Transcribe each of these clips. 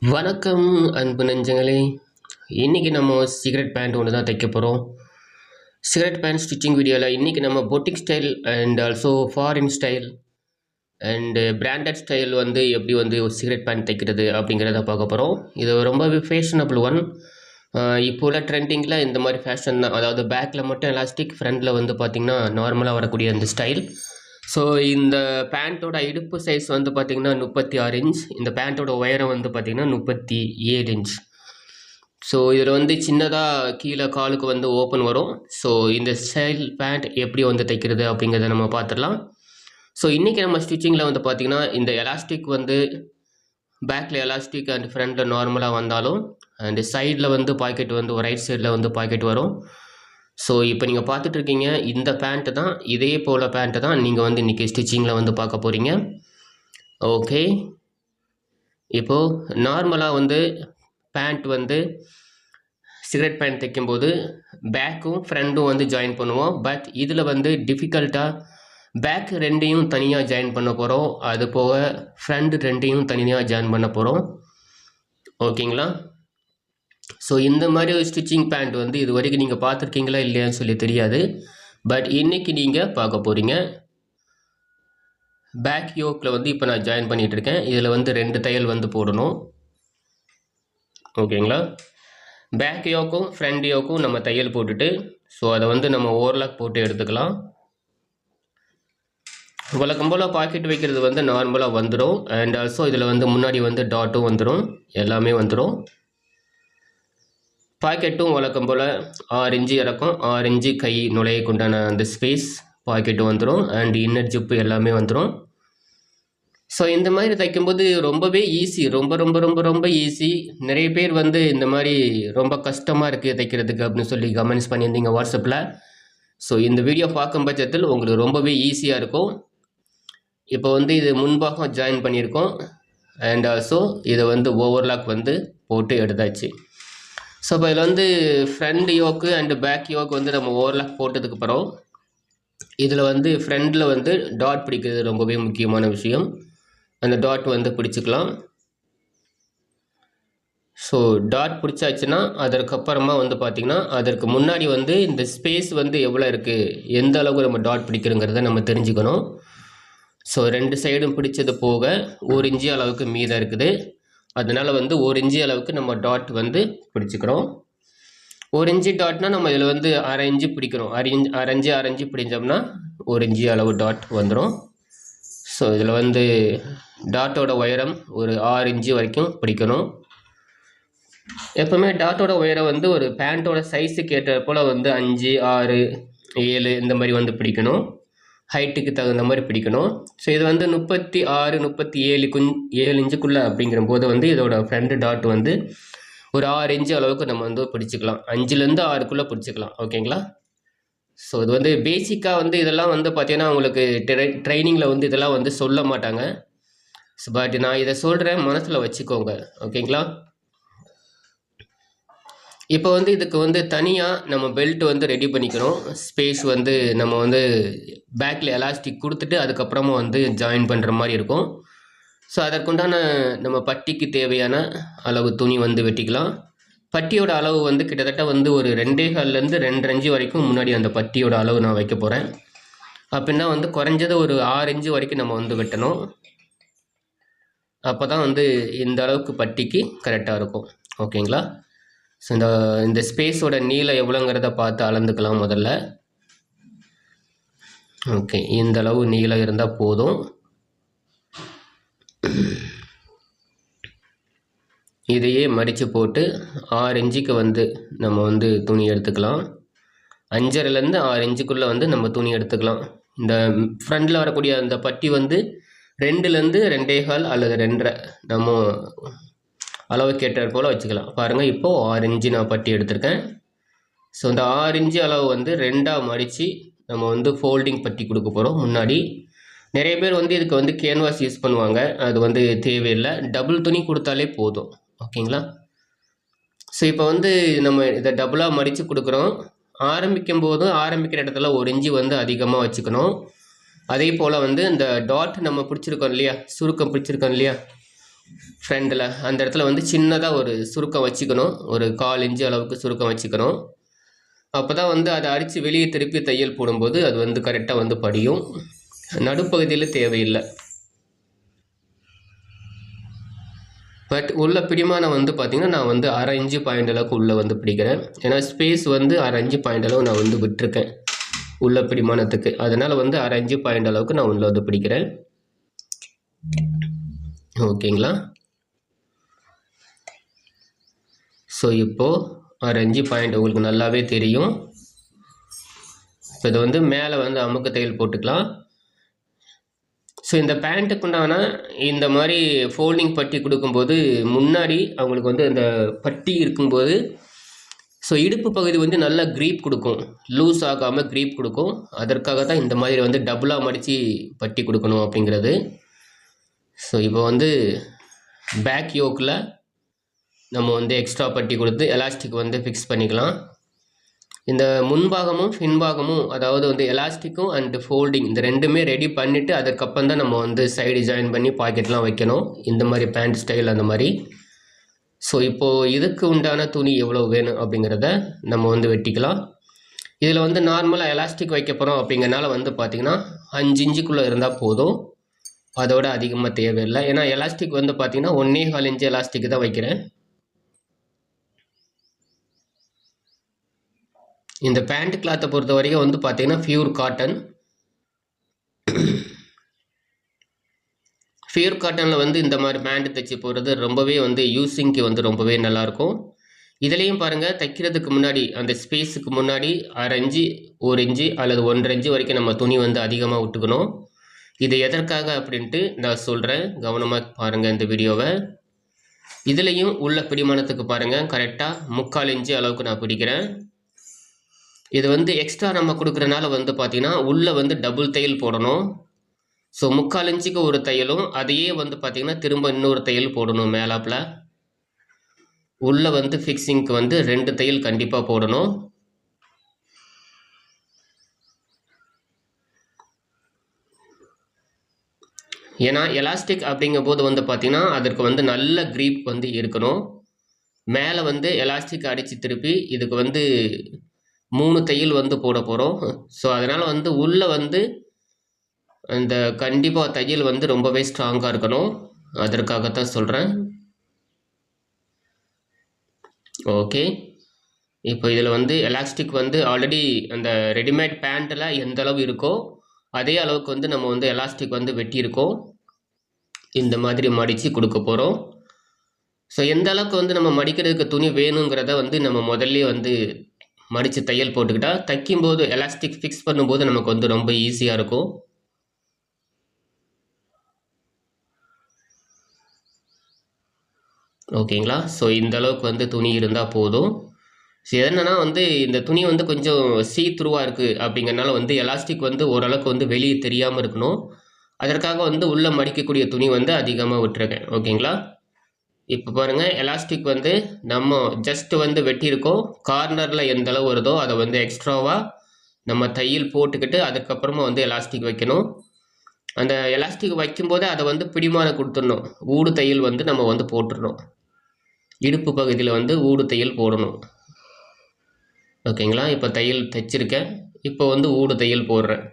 வணக்கம் அன்பு நெஞ்சங்களே. இன்றைக்கி நம்ம சிகரெட் பேண்ட் ஒன்று தான் தைக்க போகிறோம். சிகரெட் பேண்ட் ஸ்டிச்சிங் வீடியோவில் இன்றைக்கி நம்ம boutique style and also foreign style and branded style வந்து எப்படி வந்து ஒரு சிகரெட் பேண்ட் தைக்கிறது அப்படிங்கிறத பார்க்க போகிறோம். இது ரொம்பவே ஃபேஷனபிள் ஒன். இப்போ உள்ள ட்ரெண்டிங்கில் இந்த மாதிரி ஃபேஷன் தான். அதாவது பேக்கில் மட்டும் எலாஸ்டிக், ஃப்ரண்டில் வந்து பார்த்திங்கன்னா நார்மலாக வரக்கூடிய அந்த ஸ்டைல். ஸோ இந்த பேண்ட்டோட இடுப்பு சைஸ் வந்து பார்த்திங்கன்னா 36 இன்ச். இந்த பேண்ட்டோட உயரம் வந்து பார்த்திங்கன்னா 37 இன்ச். ஸோ இதில் வந்து சின்னதாக கீழே காலுக்கு வந்து ஓப்பன் வரும். ஸோ இந்த ஸ்டைல் பேண்ட் எப்படி வந்து தைக்கிறது அப்படிங்கிறத நம்ம பார்த்துடலாம். ஸோ இன்றைக்கி நம்ம ஸ்டிச்சிங்கில் வந்து பார்த்திங்கன்னா இந்த எலாஸ்டிக் வந்து பேக்கில் எலாஸ்டிக் அண்ட் ஃப்ரண்டில் நார்மலாக வந்தாலும் அண்டு சைடில் வந்து பாக்கெட் வந்து ரைட் சைடில் வந்து பாக்கெட் வரும். ஸோ இப்போ நீங்கள் பார்த்துட்ருக்கீங்க இந்த பேண்ட்டு தான். இதே போல் பேண்ட்டு தான் நீங்கள் வந்து இன்றைக்கி ஸ்டிச்சிங்கில் வந்து பார்க்க போகிறீங்க. ஓகே, இப்போது நார்மலாக வந்து பேண்ட் வந்து சிகரெட் பேண்ட் தைக்கும்போது பேக்கும் ஃப்ரண்டும் வந்து ஜாயின் பண்ணுவோம். பட் இதில் வந்து டிஃபிகல்ட்டாக பேக் ரெண்டையும் தனியாக ஜாயின் பண்ண போகிறோம். அது போக ஃப்ரண்ட் ரெண்டையும் தனியாக ஜாயின் பண்ண போகிறோம். ஓகேங்களா? ஸோ இந்த மாதிரி ஒரு ஸ்டிச்சிங் பேண்ட் வந்து இது வரைக்கும் நீங்கள் பார்த்துருக்கீங்களா இல்லையான்னு சொல்லி தெரியாது. பட் இன்றைக்கி நீங்கள் பார்க்க போகிறீங்க. பேக் யோக்கில் வந்து இப்போ நான் ஜாயின் பண்ணிகிட்ருக்கேன். இதில் வந்து 2 தையல் வந்து போடணும். ஓகேங்களா? பேக் யோக்கும் ஃப்ரண்ட் யோக்கும் நம்ம தையல் போட்டுட்டு ஸோ அதை வந்து நம்ம ஓவர்லாக் போட்டு எடுத்துக்கலாம். வழக்கம் போல் பாக்கெட் வைக்கிறது வந்து நார்மலாக வந்துடும். அண்ட் ஆல்சோ இதில் வந்து முன்னாடி வந்து டாட்டும் வந்துடும், எல்லாமே வந்துடும். பாக்கெட்டும் வழக்கம் போல் 6 இன்ச்சு இறக்கும், 6 இன்ச்சு கை நுழையக்குண்டான அந்த ஸ்பேஸ் பாக்கெட்டும் வந்துடும். அண்ட் இன்னர் ஜிப்பு எல்லாமே வந்துடும். ஸோ இந்த மாதிரி தைக்கும்போது ரொம்பவே ஈஸி, ரொம்ப ரொம்ப ரொம்ப ரொம்ப ஈஸி. நிறைய பேர் வந்து இந்த மாதிரி ரொம்ப கஷ்டமாக இருக்குது தைக்கிறதுக்கு அப்படின்னு சொல்லி கமெண்ட்ஸ் பண்ணியிருந்தீங்க வாட்ஸ்அப்பில். ஸோ இந்த வீடியோ பார்க்கும் பட்சத்தில் உங்களுக்கு ரொம்பவே ஈஸியாக இருக்கும். இப்போ வந்து இது முன்பாகம் ஜாயின் பண்ணியிருக்கோம். அண்ட் ஆல்சோ இதை வந்து ஓவர்லாக் வந்து போட்டு எடுத்தாச்சு. ஸோ இப்போ இதில் வந்து ஃப்ரண்ட் யோக்கு அண்டு பேக் யோக்கு வந்து நம்ம ஓவர்லாக் போட்டதுக்கு அப்புறம் இதில் வந்து ஃப்ரண்டில் வந்து டாட் பிடிக்கிறது ரொம்பவே முக்கியமான விஷயம். அந்த டாட் வந்து பிடிச்சிக்கலாம். ஸோ டாட் பிடிச்சாச்சுன்னா அதற்கப்புறமா வந்து பார்த்திங்கன்னா அதற்கு முன்னாடி வந்து இந்த ஸ்பேஸ் வந்து எவ்வளோ இருக்குது, எந்த அளவுக்கு நம்ம டாட் பிடிக்கிறோங்கிறத நம்ம தெரிஞ்சுக்கணும். ஸோ 2 சைடும் பிடிச்சது போக 1 இன்ச்சு அளவுக்கு மீதம் இருக்குது. அதனால் வந்து 1 இன்ச்சு அளவுக்கு நம்ம டாட் வந்து பிடிச்சிக்கிறோம். 1 இன்ச்சு டாட்னால் நம்ம இதில் வந்து அரை இன்ச்சு பிடிக்கிறோம். அரை இன்ச்சு பிடிச்சோம்னா 1 இன்ச்சு அளவு டாட் வந்துடும். ஸோ இதில் வந்து டாட்டோட உயரம் ஒரு 6 இன்ச்சு வரைக்கும் பிடிக்கணும். எப்போவுமே டாட்டோட உயரம் வந்து ஒரு பேண்ட்டோட சைஸுக்கு ஏற்ற போல் வந்து 5, 6, 7 இந்த மாதிரி வந்து பிடிக்கணும். ஹைட்டுக்கு தகுந்த மாதிரி பிடிக்கணும். ஸோ இது வந்து 36, 37 இன்ச்சுக்குள்ளே அப்படிங்கிற போது வந்து இதோட ஃப்ரண்ட் டாட் வந்து ஒரு 6 இன்ச்சு அளவுக்கு நம்ம வந்து பிடிச்சிக்கலாம். 5லேருந்து 6க்குள்ளே பிடிச்சிக்கலாம். ஓகேங்களா? ஸோ இது வந்து பேசிக்காக வந்து இதெல்லாம் வந்து பார்த்திங்கன்னா உங்களுக்கு ட்ரைனிங்கில் வந்து இதெல்லாம் வந்து சொல்ல மாட்டாங்க. ஸோ பட் நான் இதை சொல்கிறேன், மனசில் வச்சுக்கோங்க. ஓகேங்களா? இப்போ வந்து இதுக்கு வந்து தனியாக நம்ம பெல்ட் வந்து ரெடி பண்ணிக்கிறோம். ஸ்பேஸ் வந்து நம்ம வந்து பேக்கில் எலாஸ்டிக் கொடுத்துட்டு அதுக்கப்புறமா வந்து ஜாயின் பண்ணுற மாதிரி இருக்கும். ஸோ அதற்குண்டான நம்ம பட்டிக்கு தேவையான அளவு துணி வந்து வெட்டிக்கலாம். பட்டியோட அளவு வந்து கிட்டத்தட்ட வந்து ஒரு 2.25லேருந்து 2.5 இன்ச்சு வரைக்கும் முன்னாடி அந்த பட்டியோட அளவு நான் வைக்க போகிறேன். அப்படின்னா வந்து குறைஞ்சது ஒரு 6 இன்ச்சு வரைக்கும் நம்ம வந்து வெட்டணும். அப்போ தான் வந்து இந்த அளவுக்கு பட்டிக்கு கரெக்டாக இருக்கும். ஓகேங்களா? ஸோ இந்த ஸ்பேஸோட நீளம் எவ்வளோங்கிறத பார்த்து அளந்துக்கலாம் முதல்ல. ஓகே, இந்த அளவு நீளம் இருந்தால் போதும். இதையே மடித்து போட்டு 6 இன்ச்சுக்கு வந்து நம்ம வந்து துணி எடுத்துக்கலாம். 5.5லேருந்து 6 இன்ச்சுக்குள்ளே வந்து நம்ம துணி எடுத்துக்கலாம். இந்த ஃப்ரண்டில் வரக்கூடிய அந்த பட்டி வந்து 2லேருந்து 2.25 அல்லது 2.5 நம்ம அளவுக்கு ஏற்றாற் போல் வச்சுக்கலாம். பாருங்கள், இப்போது 6 இன்ச்சு நான் பட்டி எடுத்திருக்கேன். ஸோ இந்த 6 இன்ச்சு அளவு வந்து 2ஆக மடித்து நம்ம வந்து ஃபோல்டிங் பட்டி கொடுக்க போகிறோம். முன்னாடி நிறைய பேர் வந்து இதுக்கு வந்து கேன்வாஸ் யூஸ் பண்ணுவாங்க. அது வந்து தேவையில்லை, டபுள் துணி கொடுத்தாலே போதும். ஓகேங்களா? ஸோ இப்போ வந்து நம்ம இதை டபுளாக மடித்து கொடுக்குறோம். ஆரம்பிக்கிற இடத்துல 1 இன்ச்சு வந்து அதிகமாக வச்சுக்கணும். அதே போல் வந்து இந்த டாட் நம்ம பிடிச்சிருக்கோம் இல்லையா, சுருக்கம் பிடிச்சிருக்கோம் இல்லையா, ஃப்ரண்டில் அந்த இடத்துல வந்து சின்னதாக ஒரு சுருக்கம் வச்சுக்கணும், ஒரு 1/4 இன்ச்சு அளவுக்கு சுருக்கம் வச்சுக்கணும். அப்போ தான் வந்து அதை அரித்து வெளியே திருப்பி தையல் போடும்போது அது வந்து கரெக்டாக வந்து படியும். நடுப்பகுதியில் தேவையில்லை. பட் உள்ள பிடிமானம் வந்து பார்த்திங்கன்னா நான் வந்து 1/2 இன்ச்சு பாயிண்ட் அளவுக்கு உள்ளே வந்து பிடிக்கிறேன். ஏன்னா ஸ்பேஸ் வந்து 1/2 இன்ச்சு பாயிண்ட் அளவு நான் வந்து விட்டுருக்கேன் உள்ள பிடிமானத்துக்கு. அதனால் வந்து 1/2 இன்ச்சு பாயிண்ட் அளவுக்கு நான் உள்ளே வந்து பிடிக்கிறேன். ஓகேங்களா? ஸோ இப்போது 1/2 இன்ச்சு பாயிண்ட் உங்களுக்கு நல்லாவே தெரியும். இப்போ இதை வந்து மேலே வந்து அமுக்க தையல் போட்டுக்கலாம். ஸோ இந்த பேண்ட்டுக்கு உண்டான இந்த மாதிரி ஃபோல்டிங் பட்டி கொடுக்கும்போது முன்னாடி அவங்களுக்கு வந்து அந்த பட்டி இருக்கும்போது ஸோ இடுப்பு பகுதி வந்து நல்லா க்ரீப் கொடுக்கும், லூஸ் ஆகாமல் க்ரீப் கொடுக்கும். அதற்காக தான் இந்த மாதிரி வந்து டபுளாக மடித்து பட்டி கொடுக்கணும் அப்படிங்கிறது. ஸோ இப்போ வந்து பேக் யோக்கில் நம்ம வந்து எக்ஸ்ட்ரா பட்டி கொடுத்து எலாஸ்டிக் வந்து ஃபிக்ஸ் பண்ணிக்கலாம். இந்த முன்பாகமும் பின்பாகமும் அதாவது வந்து எலாஸ்டிக்கும் அண்ட் ஃபோல்டிங் இந்த ரெண்டுமே ரெடி பண்ணிவிட்டு அதுக்கப்புறம் தான் நம்ம வந்து சைடு ஜாயின் பண்ணி பாக்கெட்லாம் வைக்கணும், இந்த மாதிரி பேண்ட் ஸ்டைல் அந்த மாதிரி. ஸோ இப்போது இதுக்கு உண்டான துணி எவ்வளோ வேணும் அப்படிங்கிறத நம்ம வந்து வெட்டிக்கலாம். இதில் வந்து நார்மலாக எலாஸ்டிக் வைக்க போகிறோம் அப்படிங்கிறனால வந்து பார்த்திங்கன்னா 5 இன்ச்சுக்குள்ளே இருந்தால் போதும், அதோட அதிகமாக தேவையில்லை. ஏன்னா எலாஸ்டிக் வந்து பார்த்திங்கன்னா 1.25 இன்ச்சு எலாஸ்டிக் தான் வைக்கிறேன். இந்த பேண்ட் கிளாத்தை பொறுத்த வரைக்கும் வந்து பார்த்திங்கன்னா பியூர் காட்டன். பியூர் காட்டனில் வந்து இந்த மாதிரி பேண்ட் தைச்சி போடுறது ரொம்பவே வந்து யூஸிங்க்கு வந்து ரொம்பவே நல்லாயிருக்கும். இதுலேயும் பாருங்கள், தைக்கிறதுக்கு முன்னாடி அந்த ஸ்பேஸுக்கு முன்னாடி 1/2 இன்ச்சு 1 இன்ச்சு அல்லது 1.5 இன்ச்சு வரைக்கும் நம்ம துணி வந்து அதிகமாக விட்டுக்கணும். இது எதற்காக அப்படின்ட்டு நான் சொல்கிறேன், கவனமாக பாருங்கள் இந்த வீடியோவை. இதுலேயும் உள்ள பிடிமானத்துக்கு பாருங்கள், கரெக்டாக 3/4 இன்ச்சு அளவுக்கு நான் பிடிக்கிறேன். இது வந்து எக்ஸ்ட்ரா நம்ம கொடுக்குறனால வந்து பார்த்திங்கன்னா உள்ளே வந்து டபுள் தையல் போடணும். ஸோ 3/4 இன்ச்சுக்கு ஒரு தையலும் அதையே வந்து பார்த்திங்கன்னா திரும்ப இன்னொரு தையல் போடணும் மேலாப்பில். உள்ளே வந்து ஃபிக்ஸிங்க்கு வந்து 2 தையல் கண்டிப்பாக போடணும். ஏன்னா எலாஸ்டிக் அப்படிங்கும் போது வந்து பார்த்திங்கன்னா அதற்கு வந்து நல்ல க்ரீப் வந்து இருக்கணும். மேலே வந்து எலாஸ்டிக் அடித்து திருப்பி இதுக்கு வந்து 3 தையல் வந்து போட போகிறோம். ஸோ அதனால் வந்து உள்ளே வந்து அந்த கண்டிப்பாக தையல் வந்து ரொம்பவே ஸ்ட்ராங்காக இருக்கணும், அதற்காகத்தான் சொல்கிறேன். ஓகே, இப்போ இதில் வந்து எலாஸ்டிக் வந்து ஆல்ரெடி அந்த ரெடிமேட் பேண்ட்டில் எந்த அளவு இருக்கோ அதே அளவுக்கு வந்து நம்ம வந்து எலாஸ்டிக் வந்து வெட்டியிருக்கோம். இந்த மாதிரி மடித்து கொடுக்க போகிறோம். ஸோ எந்த அளவுக்கு வந்து நம்ம மடிக்கிறதுக்கு துணி வேணுங்கிறத வந்து நம்ம முதல்ல வந்து மடித்து தையல் போட்டுக்கிட்டால் தைக்கும்போது எலாஸ்டிக் ஃபிக்ஸ் பண்ணும்போது நமக்கு வந்து ரொம்ப ஈஸியாக இருக்கும். ஓகேங்களா? ஸோ இந்த அளவுக்கு வந்து துணி இருந்தால் போதும். ஸோ என்னென்னா வந்து இந்த துணி வந்து கொஞ்சம் த்ரூவாக இருக்குது அப்படிங்கிறனால வந்து எலாஸ்டிக் வந்து ஓரளவுக்கு வந்து வெளியே தெரியாமல் இருக்கணும். அதற்காக வந்து உள்ளே மடிக்கக்கூடிய துணி வந்து அதிகமாக விட்டுருக்கேன். ஓகேங்களா? இப்போ பாருங்கள், எலாஸ்டிக் வந்து நம்ம ஜஸ்ட் வந்து வெட்டியிருக்கோம். கார்னரில் எந்த அளவு வருதோ அதை வந்து எக்ஸ்ட்ராவாக நம்ம தையல் போட்டுக்கிட்டு அதுக்கப்புறமா வந்து எலாஸ்டிக் வைக்கணும். அந்த எலாஸ்டிக் வைக்கும்போதே அதை வந்து பிடிமானம் கொடுத்துடணும். ஊடு தையல் வந்து நம்ம வந்து போட்டுடணும். இடுப்பு பகுதியில் வந்து ஊடு தையல் போடணும். ஓகேங்களா? இப்போ தையல் தைச்சிருக்கேன். இப்போ வந்து ஊடு தையல் போடுறேன்.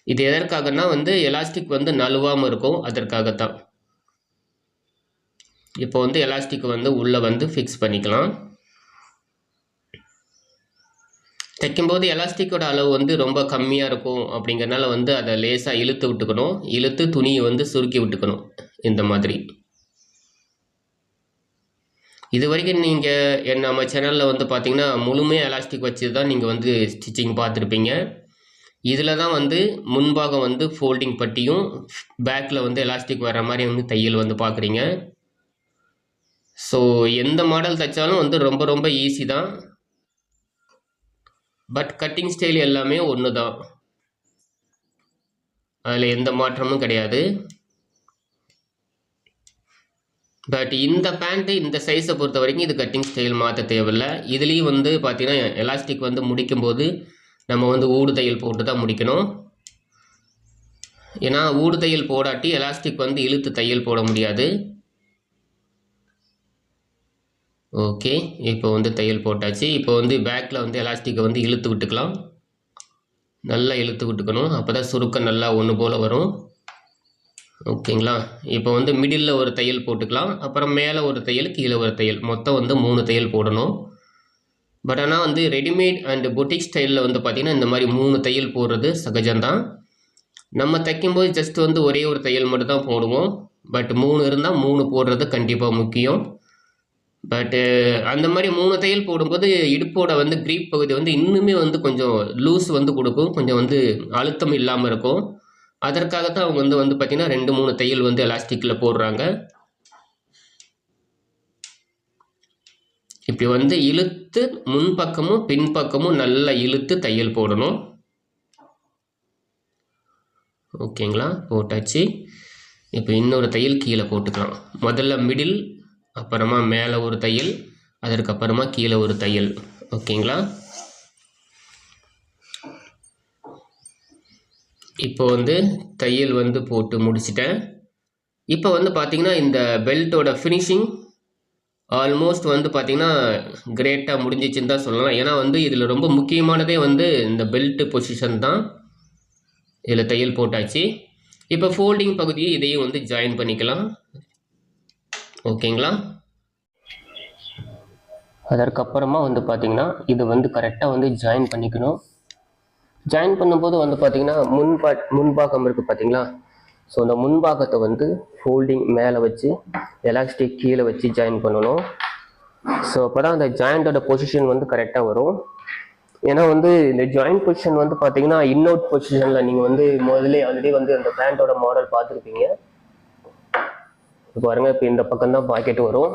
இது எதற்காகனா வந்து எலாஸ்டிக் வந்து நழுவாமல் இருக்கும், அதற்காகத்தான். இப்போ வந்து எலாஸ்டிக் வந்து உள்ளே வந்து ஃபிக்ஸ் பண்ணிக்கலாம். தைக்கும்போது எலாஸ்டிக்கோட அளவு வந்து ரொம்ப கம்மியாக இருக்கும் அப்படிங்கிறனால வந்து அதை லேசாக இழுத்து விட்டுக்கணும். இழுத்து துணியை வந்து சுருக்கி விட்டுக்கணும் இந்த மாதிரி. இது வரைக்கும் நீங்கள் நம்ம சேனலில் வந்து பார்த்திங்கன்னா முழுமையாக எலாஸ்டிக் வச்சு தான் நீங்கள் வந்து ஸ்டிச்சிங் பார்த்துருப்பீங்க. இதில் தான் வந்து முன்பாகம் வந்து ஃபோல்டிங் பட்டியும் பேக்கில் வந்து எலாஸ்டிக் வர மாதிரி வந்து தையல் வந்து பார்க்குறீங்க. ஸோ எந்த மாடல் தைச்சாலும் வந்து ரொம்ப ரொம்ப ஈஸி தான். பட் கட்டிங் ஸ்டைல் எல்லாமே ஒன்று தான், அதில் எந்த மாற்றமும் கிடையாது. பட் இந்த பேண்ட்டு இந்த சைஸை பொறுத்த வரைக்கும் இது கட்டிங் ஸ்டைல் மாற்ற தேவையில்லை. இதுலேயும் வந்து பார்த்திங்கன்னா எலாஸ்டிக் வந்து முடிக்கும்போது நம்ம வந்து ஊடு தையல் போட்டு தான் முடிக்கணும். ஏன்னா ஊடு தையல் போடாட்டி எலாஸ்டிக் வந்து இழுத்து தையல் போட முடியாது. ஓகே, இப்போ வந்து தையல் போட்டாச்சு. இப்போ வந்து பேக்கில் வந்து எலாஸ்டிக்கை வந்து இழுத்து விட்டுக்கலாம். நல்லா இழுத்து விட்டுக்கணும், அப்போ தான் சுருக்கம் நல்லா ஒன்று போல் வரும். ஓகேங்களா? இப்போ வந்து மிடில் ஒரு தையல் போட்டுக்கலாம், அப்புறம் மேலே ஒரு தையல், கீழே ஒரு தையல், மொத்தம் வந்து 3 தையல் போடணும். பட் ஆனால் வந்து ரெடிமேட் அண்ட் பொட்டிக் ஸ்டைலில் வந்து பார்த்திங்கன்னா இந்த மாதிரி 3 தையல் போடுறது சகஜம்தான். நம்ம தைக்கும்போது ஜஸ்ட் வந்து ஒரே ஒரு தையல் மட்டும் தான் போடுவோம். பட் 3 இருந்தால் 3 போடுறது கண்டிப்பாக முக்கியம். பட்டு அந்த மாதிரி 3 தையல் போடும்போது இடுப்போட வந்து க்ரீப் பகுதி வந்து இன்னுமே வந்து கொஞ்சம் லூஸ் வந்து கொடுக்கும், கொஞ்சம் வந்து அழுத்தம் இல்லாமல் இருக்கும். அதற்காகத்தான் அவங்க வந்து பார்த்தீங்கன்னா 2-3 தையல் வந்து எலாஸ்டிக்கில் போடுறாங்க. இப்படி வந்து இழுத்து முன்பக்கமும் பின்பக்கமும் நல்லா இழுத்து தையல் போடணும். ஓகேங்களா? போட்டாச்சு. இப்போ இன்னொரு தையல் கீழே போட்டுக்கலாம். முதல்ல மிடில், அப்புறமா மேலே ஒரு தையல், அதற்கப்புறமா கீழே ஒரு தையல். ஓகேங்களா? இப்போ வந்து தையல் வந்து போட்டு முடிச்சிட்டேன். இப்போ வந்து பார்த்தீங்கன்னா இந்த பெல்ட்டோட ஃபினிஷிங் ஆல்மோஸ்ட் வந்து பார்த்தீங்கன்னா கிரேட்டாக முடிஞ்சிச்சுன்னு தான் சொல்லலாம். ஏன்னா வந்து இதில் ரொம்ப முக்கியமானதே வந்து இந்த பெல்ட் பொசிஷன் தான். இதில் தையல் போட்டாச்சு. இப்போ ஃபோல்டிங் பகுதியை இதையும் வந்து ஜாயின் பண்ணிக்கலாம். ஓகேங்களா? அதற்கப்புறமா வந்து பார்த்திங்கன்னா இது வந்து கரெக்டாக வந்து ஜாயின் பண்ணிக்கணும். ஜாயின் பண்ணும்போது வந்து பார்த்திங்கன்னா முன்பாகம் இருக்குது பார்த்தீங்களா? ஸோ அந்த முன்பாகத்தை வந்து ஃபோல்டிங் மேலே வச்சு எலாஸ்டிக் கீழே வச்சு ஜாயின் பண்ணணும். ஸோ அப்போ தான் அந்த ஜாயிண்டோட பொசிஷன் வந்து கரெக்டாக வரும். ஏன்னா வந்து இந்த ஜாயிண்ட் பொசிஷன் வந்து பார்த்தீங்கன்னா இன்னவுட் பொசிஷனில் நீங்கள் வந்து முதல்ல ஆல்ரெடி வந்து அந்த பேண்டோட மாடல் பார்த்துருப்பீங்க. இப்போ பாருங்க, இப்போ இந்த பக்கம் தான் பாக்கெட் வரும்.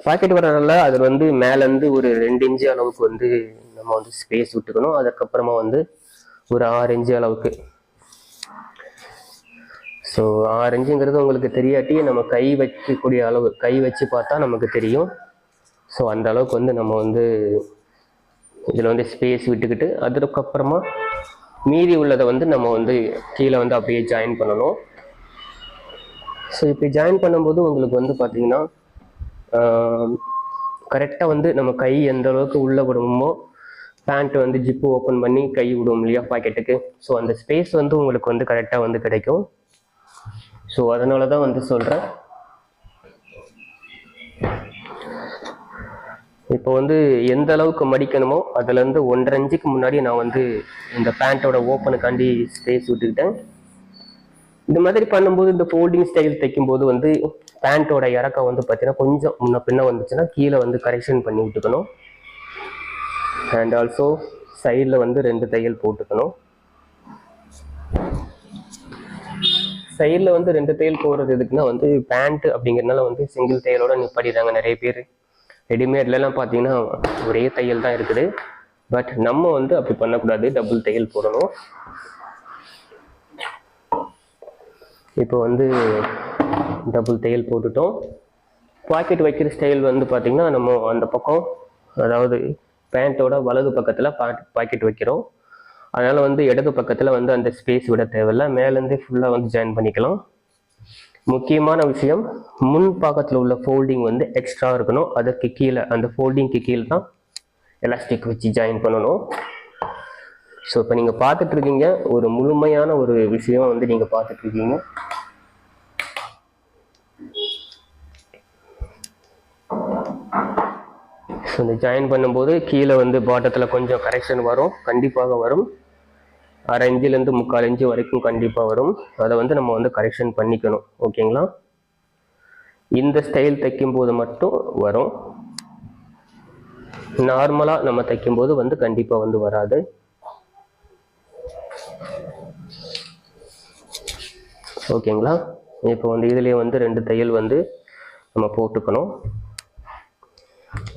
பாக்கெட் வரனால அதில் வந்து மேலேருந்து ஒரு 2 இன்ச்சு அளவுக்கு வந்து நம்ம வந்து ஸ்பேஸ் விட்டுக்கணும். அதுக்கப்புறமா வந்து ஒரு 6 இன்ச்சு அளவுக்கு. ஸோ 6 இன்ச்சுங்கிறது உங்களுக்கு தெரியாட்டி நம்ம கை வைக்கக்கூடிய அளவு, கை வச்சு பார்த்தா நமக்கு தெரியும். ஸோ அந்த அளவுக்கு வந்து நம்ம வந்து இதில் வந்து ஸ்பேஸ் விட்டுக்கிட்டு அதுக்கப்புறமா மீதி உள்ளதை வந்து நம்ம வந்து கீழே வந்து அப்படியே ஜாயின் பண்ணணும். ஸோ இப்படி ஜாயின் பண்ணும்போது உங்களுக்கு வந்து பார்த்தீங்கன்னா கரெக்டாக வந்து நம்ம கை எந்த அளவுக்கு உள்ளே விடுமோ, பேண்ட் வந்து ஜிப்பு ஓப்பன் பண்ணி கை விடுவோம் இல்லையா பாக்கெட்டுக்கு, ஸோ அந்த ஸ்பேஸ் வந்து உங்களுக்கு வந்து கரெக்டாக வந்து கிடைக்கும். ஸோ அதனால தான் வந்து சொல்கிறேன். இப்போ வந்து எந்த அளவுக்கு மடிக்கணுமோ அதுலேருந்து 1.5 இன்ச்சுக்கு முன்னாடி நான் வந்து இந்த பேண்ட்டோட ஓப்பனுக்காண்டி ஸ்பேஸ் விட்டுக்கிட்டேன். இந்த மாதிரி பண்ணும்போது இந்த ஃபோல்டிங் ஸ்டைல் தைக்கும்போது வந்து பேண்ட்டோட இறக்கம் வந்து பார்த்தீங்கன்னா கொஞ்சம் முன்ன பின்ன வந்துச்சுன்னா கீழே வந்து கரெக்ஷன் பண்ணி விட்டுக்கணும். அண்ட் ஆல்சோ சைடில் வந்து 2 தையல் போட்டுக்கணும். சைடில் வந்து 2 தையல் போடுறது எதுக்குன்னா வந்து பேண்ட் அப்படிங்கிறதுனால வந்து சிங்கிள் தையலோட நிப்பாட்டிடுறாங்க நிறைய பேர். ரெடிமேட்லாம் பார்த்தீங்கன்னா ஒரே தையல் தான் இருக்குது. பட் நம்ம வந்து அப்படி பண்ணக்கூடாது, டபுள் தையல் போடணும். இப்போ வந்து டபுள் தையல் போட்டுட்டோம். பாக்கெட் வைக்கிற ஸ்டைல் வந்து பார்த்திங்கன்னா நம்ம அந்த பக்கம், அதாவது பேண்ட்டோட வலது பக்கத்தில் பாக்கெட் வைக்கிறோம். அதனால் வந்து இடது பக்கத்தில் வந்து அந்த ஸ்பேஸ் விட தேவையில்லை, மேலேருந்தே ஃபுல்லாக வந்து ஜாயின் பண்ணிக்கலாம். முக்கியமான விஷயம், முன் பாகத்தில் உள்ள ஃபோல்டிங் வந்து எக்ஸ்ட்ரா இருக்கணும். அதற்கு கீழே, அந்த ஃபோல்டிங்க்கு கீழே தான் எலாஸ்டிக் வச்சு ஜாயின் பண்ணணும். ஸோ இப்போ நீங்கள் பார்த்துட்ருக்கீங்க, ஒரு முழுமையான ஒரு விஷயம் வந்து நீங்கள் பார்த்துட்ருக்கீங்க. ஸோ இந்த ஜாயின் பண்ணும்போது கீழே வந்து பாட்டத்தில் கொஞ்சம் கரெக்ஷன் வரும், கண்டிப்பாக வரும். 1/2 இன்ச்சிலேருந்து 3/4 இன்ச்சு வரைக்கும் கண்டிப்பாக வரும். அதை வந்து நம்ம வந்து கரெக்ஷன் பண்ணிக்கணும். ஓகேங்களா? இந்த ஸ்டைல் தைக்கும்போது மட்டும் வரும், நார்மலாக நம்ம தைக்கும்போது வந்து கண்டிப்பாக வந்து வராது. ஓகேங்களா? இப்போ வந்து இதுலேயே வந்து 2 தையல் வந்து நம்ம போட்டுக்கணும்.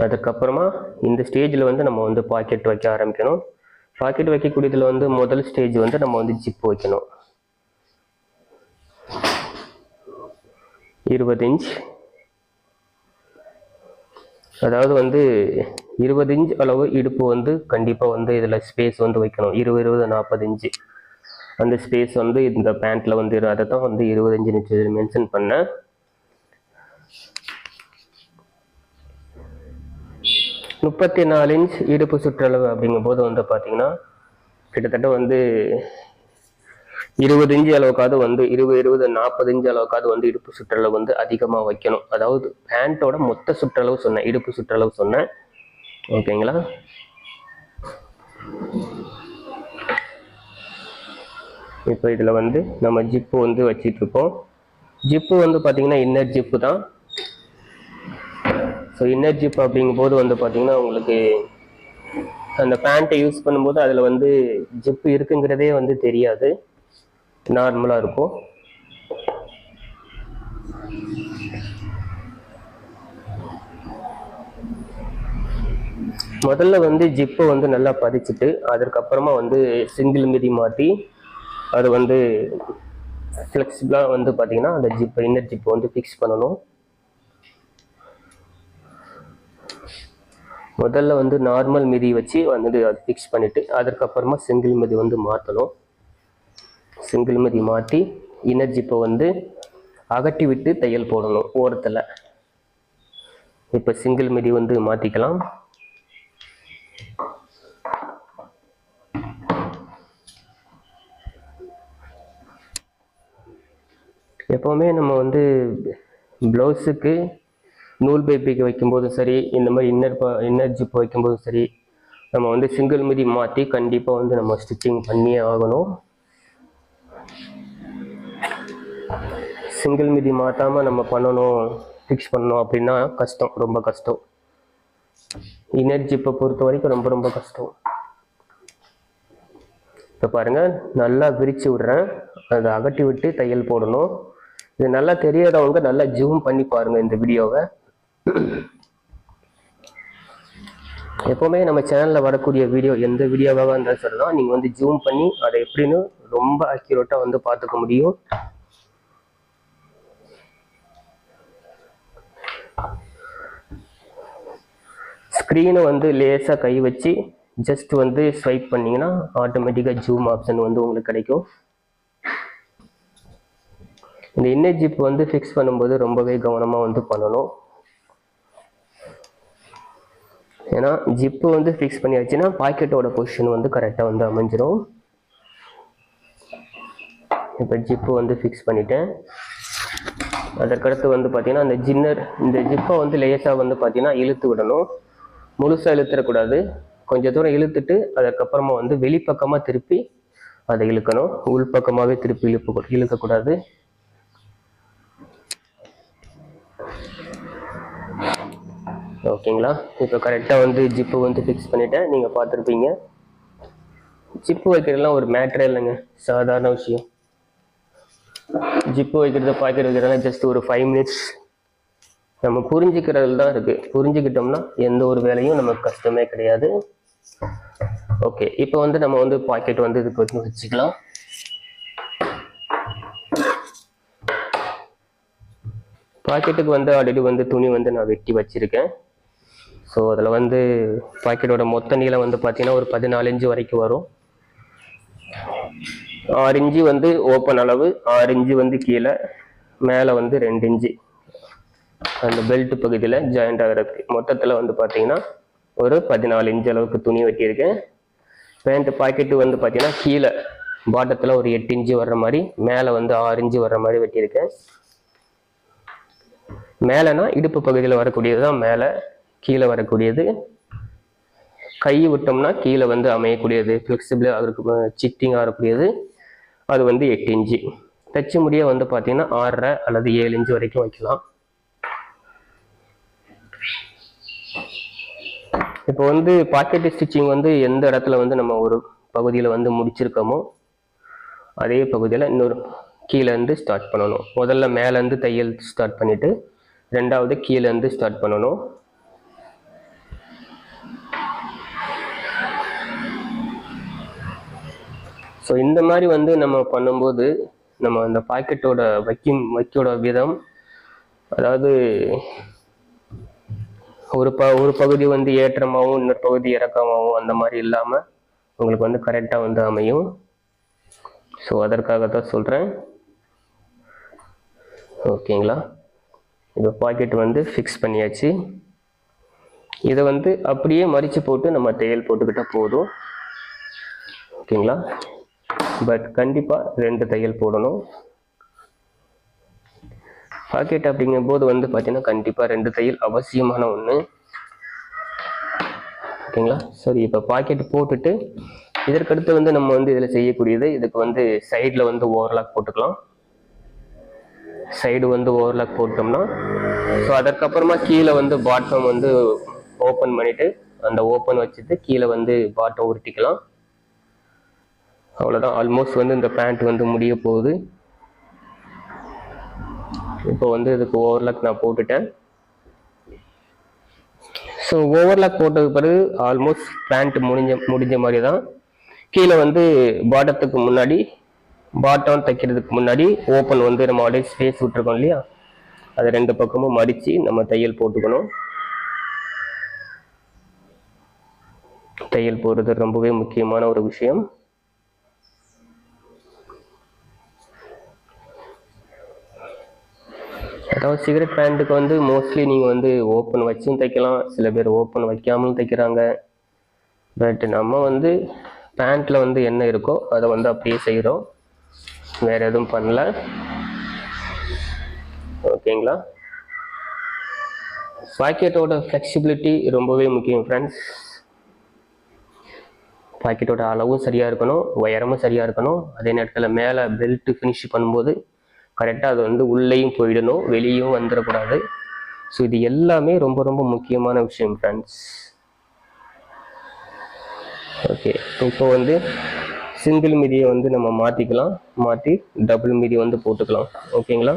அதுக்கப்புறமா இந்த ஸ்டேஜில் வந்து நம்ம வந்து பாக்கெட் வைக்க ஆரம்பிக்கணும். பாக்கெட் வைக்கக்கூடியதில் வந்து முதல் ஸ்டேஜ் வந்து நம்ம வந்து ஜிப் வைக்கணும். 20 இன்ச், அதாவது வந்து 20 இன்ச் அளவு இடுப்பு வந்து கண்டிப்பாக வந்து இதில் ஸ்பேஸ் வந்து வைக்கணும். 20, 40 இன்ச்சு அந்த ஸ்பேஸ் வந்து இந்த பேண்ட்டில் வந்து அதை தான் வந்து 20 இன்ச்சு மென்ஷன் பண்ணேன். 34 இன்ச் இடுப்பு சுற்றளவு அப்படிங்கும்போது வந்து பார்த்தீங்கன்னா கிட்டத்தட்ட வந்து 20 இன்ச்சு அளவுக்காவது வந்து 40 இன்ச்சு அளவுக்காவது வந்து இடுப்பு சுற்றளவு வந்து அதிகமாக வைக்கணும். அதாவது பேண்ட்டோட மொத்த சுற்றளவு சொன்னேன், இடுப்பு சுற்றளவு சொன்னேன். ஓகேங்களா? இப்போ இதில் வந்து நம்ம ஜிப்பு வந்து வச்சிட்டு இருக்கோம். ஜிப்பு வந்து பார்த்தீங்கன்னா இன்னர் ஜிப்பு தான். ஸோ இன்னர் ஜிப் அப்படிங்கும்போது வந்து பார்த்தீங்கன்னா உங்களுக்கு அந்த பேண்ட்டை யூஸ் பண்ணும்போது அதில் வந்து ஜிப்பு இருக்குங்கிறதே வந்து தெரியாது, நார்மலாக இருக்கும். முதல்ல வந்து ஜிப்பை வந்து நல்லா பதிச்சுட்டு அதற்கப்புறமா வந்து சிங்கிள் மிதி மாட்டி அது வந்து ஃப்ளெக்சிபிளாக வந்து பார்த்தீங்கன்னா அந்த ஜிப்பை இன்னர் ஜிப்பை வந்து ஃபிக்ஸ் பண்ணணும். முதல்ல வந்து நார்மல் மிதி வச்சு வந்து அது ஃபிக்ஸ் பண்ணிவிட்டு அதற்கப்புறமா சிங்கிள் மிதி வந்து மாற்றணும். சிங்கிள் மிதி மாற்றி இன்னர் ஜிப்பை வந்து அகட்டி விட்டு தையல் போடணும் ஓரத்தில். இப்போ சிங்கிள் மிதி வந்து மாற்றிக்கலாம். எப்போவுமே நம்ம வந்து ப்ளவுஸுக்கு நூல் பைப்பிக்கு வைக்கும்போதும் சரி, இந்த மாதிரி இன்னர் ஜிப் வைக்கும்போதும் சரி, நம்ம வந்து சிங்கிள் மிதி மாற்றி கண்டிப்பாக வந்து நம்ம ஸ்டிச்சிங் பண்ணியே ஆகணும். சிங்கிள் மிதி மாற்றாமல் நம்ம பண்ணணும், ஃபிக்ஸ் பண்ணணும் அப்படின்னா கஷ்டம், ரொம்ப கஷ்டம். இன்னர் ஜிப்பை பொறுத்த வரைக்கும் ரொம்ப ரொம்ப கஷ்டம். இப்போ பாருங்கள், நல்லா விரித்து விடுறேன், அதை அகட்டி விட்டு தையல் போடணும். இது நல்லா தெரியாதவங்க நல்லா ஜூம் பண்ணி பாருங்கள் இந்த வீடியோவை. எப்போவுமே நம்ம சேனலில் வரக்கூடிய வீடியோ எந்த வீடியோவாக இருந்தாலும் சொல்லலாம், நீங்கள் வந்து ஜூம் பண்ணி அதை எப்படின்னு ரொம்ப அக்யூரேட்டாக வந்து பார்த்துக்க முடியும். ஸ்க்ரீனை வந்து லேசாக கை வச்சு ஜஸ்ட் வந்து ஸ்வைப் பண்ணிங்கன்னா ஆட்டோமேட்டிக்காக ஜூம் ஆப்ஷன் வந்து உங்களுக்கு கிடைக்கும். இந்த இன்னர் ஜிப் வந்து ஃபிக்ஸ் பண்ணும்போது ரொம்பவே கவனமாக வந்து பண்ணணும். ஏன்னா ஜிப்பு வந்து ஃபிக்ஸ் பண்ணியாச்சுன்னா பாக்கெட்டோட பொசிஷன் வந்து கரெக்டாக வந்து அமைஞ்சிடும். இப்போ ஜிப்பு வந்து ஃபிக்ஸ் பண்ணிட்டேன். அதற்கடுத்து வந்து பார்த்தீங்கன்னா இந்த ஜிப்பை வந்து லேசாக வந்து பார்த்தீங்கன்னா இழுத்து விடணும். முழுசாக இழுத்துடக்கூடாது, கொஞ்சம் தூரம் இழுத்துட்டு அதற்கப்புறமா வந்து வெளிப்பக்கமாக திருப்பி அதை இழுக்கணும். உள்பக்கமாகவே திருப்பி இழுக்கக்கூடாது. ஓகேங்களா? இப்போ கரெக்டாக வந்து ஜிப்பு வந்து ஃபிக்ஸ் பண்ணிட்டேன். நீங்கள் பார்த்துருப்பீங்க. ஜிப்பு வைக்கிறதுலாம் ஒரு மேட்டரே இல்லைங்க, சாதாரண விஷயம். ஜிப்பு வைக்கிறது பாக்கெட் வைக்கிறதுலாம் ஜஸ்ட் ஒரு 5 மினிட்ஸ் நம்ம புரிஞ்சுக்கிறதுல தான் இருக்குது. புரிஞ்சுக்கிட்டோம்னா எந்த ஒரு வேலையும் நமக்கு கஷ்டமே கிடையாது. ஓகே, இப்போ வந்து நம்ம வந்து பாக்கெட் வந்து இதுக்கு வந்து வச்சுக்கலாம். பாக்கெட்டுக்கு வந்து ஆல்ரெடி வந்து துணி வந்து நான் வெட்டி வச்சுருக்கேன். ஸோ அதில் வந்து பாக்கெட்டோட மொத்த நீளம் வந்து பார்த்தீங்கன்னா ஒரு 14 இன்ச்சு வரைக்கும் வரும். 6 இன்ச்சு வந்து ஓப்பன் அளவு, 6 இன்ச்சு வந்து கீழே, மேலே வந்து 2 இன்ச்சு அந்த பெல்ட் பகுதியில் ஜாயிண்ட் ஆகிறதுக்கு. மொத்தத்தில் வந்து பார்த்தீங்கன்னா ஒரு 14 இன்ச்சு அளவுக்கு துணி வெட்டியிருக்கேன். பேண்ட் பாக்கெட்டு வந்து பார்த்தீங்கன்னா கீழே பாட்டத்தில் ஒரு 8 இன்ச்சு வர்ற மாதிரி, மேலே வந்து 6 இன்ச்சு வர்ற மாதிரி வெட்டியிருக்கேன். மேலேனா இடுப்பு பகுதியில் வரக்கூடியது தான் மேலே, கீழே வரக்கூடியது கை விட்டோம்னா கீழே வந்து அமையக்கூடியது, ஃப்ளெக்சிபிளாக இருக்கு, சிட்டிங் ஆகக்கூடியது அது வந்து 8 இன்ச்சு. தச்சு முடிய வந்து பார்த்தீங்கன்னா 6.5 அல்லது 7 இன்ச்சு வரைக்கும் வைக்கலாம். இப்போ வந்து பாக்கெட் ஸ்டிச்சிங் வந்து எந்த இடத்துல வந்து நம்ம ஒரு பகுதியில் வந்து முடிச்சிருக்கோமோ அதே பகுதியில் இன்னொரு கீழேருந்து ஸ்டார்ட் பண்ணணும். முதல்ல மேலேருந்து தையல் ஸ்டார்ட் பண்ணிவிட்டு ரெண்டாவது கீழேருந்து ஸ்டார்ட் பண்ணணும். ஸோ இந்த மாதிரி வந்து நம்ம பண்ணும்போது நம்ம அந்த பாக்கெட்டோட வைக்கோட விதம், அதாவது ஒரு பகுதி வந்து ஏற்றமாகவும் இன்னொரு பகுதி இறக்கமாகவும் அந்த மாதிரி இல்லாமல் உங்களுக்கு வந்து கரெக்டாக வந்து அமையும். ஸோ அதற்காக தான் சொல்கிறேன். ஓகேங்களா? இப்போ பாக்கெட் வந்து ஃபிக்ஸ் பண்ணியாச்சு. இதை வந்து அப்படியே மடித்து போட்டு நம்ம தையல் போட்டுக்கிட்டால் போதும். ஓகேங்களா? பட் கண்டிப்பாக 2 தையல் போடணும். பாக்கெட் அப்படிங்கும்போது வந்து பார்த்தீங்கன்னா கண்டிப்பாக 2 தையல் அவசியமான ஒன்று. ஓகேங்களா? சரி, இப்போ பாக்கெட் போட்டுட்டு இதற்கடுத்து வந்து நம்ம வந்து இதில் செய்யக்கூடியது, இதுக்கு வந்து சைடில் வந்து ஓவர்லாக் போட்டுக்கலாம். சைடு வந்து ஓவர்லாக் போட்டோம்னா, ஸோ அதற்கப்புறமா கீழே வந்து பாட்டம் வந்து ஓப்பன் பண்ணிவிட்டு அந்த ஓப்பன் வச்சுட்டு கீழே வந்து பாட்டம் உருட்டிக்கலாம். அவ்வளோதான். ஆல்மோஸ்ட் வந்து இந்த பேண்ட் வந்து முடிய போகுது. இப்போ வந்து இதுக்கு ஓவர்லாக் நான் போட்டுட்டேன். ஸோ ஓவர்லாக் போட்டதுக்கு பிறகு ஆல்மோஸ்ட் பேண்ட் முடிஞ்ச மாதிரி தான். கீழே வந்து பாட்டத்துக்கு முன்னாடி, பாட்டம் தைக்கிறதுக்கு முன்னாடி ஓப்பன் வந்து நம்ம ஆல்ரெடி ஸ்பேஸ் விட்டுருக்கோம் இல்லையா, அதை 2 பக்கமும் மடித்து நம்ம தையல் போட்டுக்கணும். தையல் போடுறது ரொம்பவே முக்கியமான ஒரு விஷயம். அதாவது சிகரெட் பேண்ட்டுக்கு வந்து மோஸ்ட்லி நீங்கள் வந்து ஓப்பன் வச்சும் தைக்கலாம், சில பேர் ஓப்பன் வைக்காமலும் தைக்கிறாங்க. பட் நம்ம வந்து பேண்ட்டில் வந்து என்ன இருக்கோ அதை வந்து அப்படியே செய்கிறோம், வேறு எதுவும் பண்ணல. ஓகேங்களா? பாக்கெட்டோட ஃப்ளெக்சிபிலிட்டி ரொம்பவே முக்கியம் ஃப்ரெண்ட்ஸ். பாக்கெட்டோட அளவும் சரியாக இருக்கணும், உயரமும் சரியாக இருக்கணும். அதே நேரத்தில் மேலே பெல்ட் ஃபினிஷ் பண்ணும்போது கரெக்டாக அது வந்து உள்ளேயும் போயிடணும், வெளியும் வந்துடக்கூடாது. ஸோ இது எல்லாமே ரொம்ப ரொம்ப முக்கியமான விஷயம் ஃப்ரெண்ட்ஸ். ஓகே, இப்போ வந்து சிங்கிள் மிதியை வந்து நம்ம மாற்றிக்கலாம், மாற்றி டபுள் மிதி வந்து போட்டுக்கலாம். ஓகேங்களா?